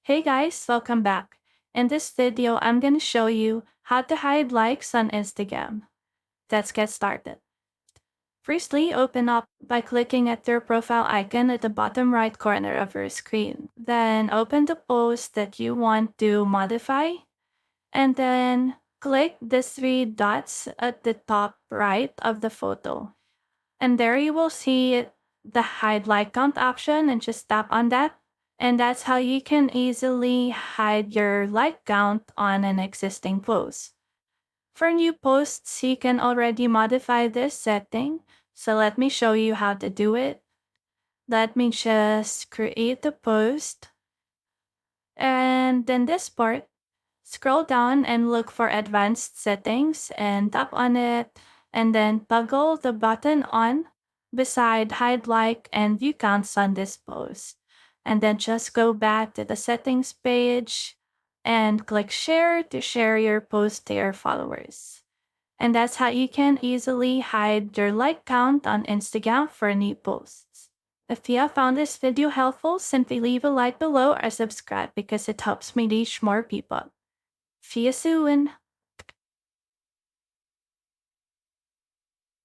Hey guys, welcome back. In this video, I'm gonna show you how to hide likes on Instagram. Let's get started. Firstly, open up by clicking at your profile icon at the bottom right corner of your screen. Then open the post that you want to modify, and then click the three dots at the top right of the photo. And there you will see the hide like count option, and just tap on that. And that's how you can easily hide your like count on an existing post. For new posts, you can already modify this setting. So let me show you how to do it. Let me just create the post. And then this part, scroll down and look for advanced settings and tap on it, and then toggle the button on beside hide like and view counts on this post. And then just go back to the settings page and click share to share your post to your followers. And that's how you can easily hide your like count on Instagram for new posts. If you have found this video helpful, simply leave a like below or subscribe because it helps me reach more people. See you soon!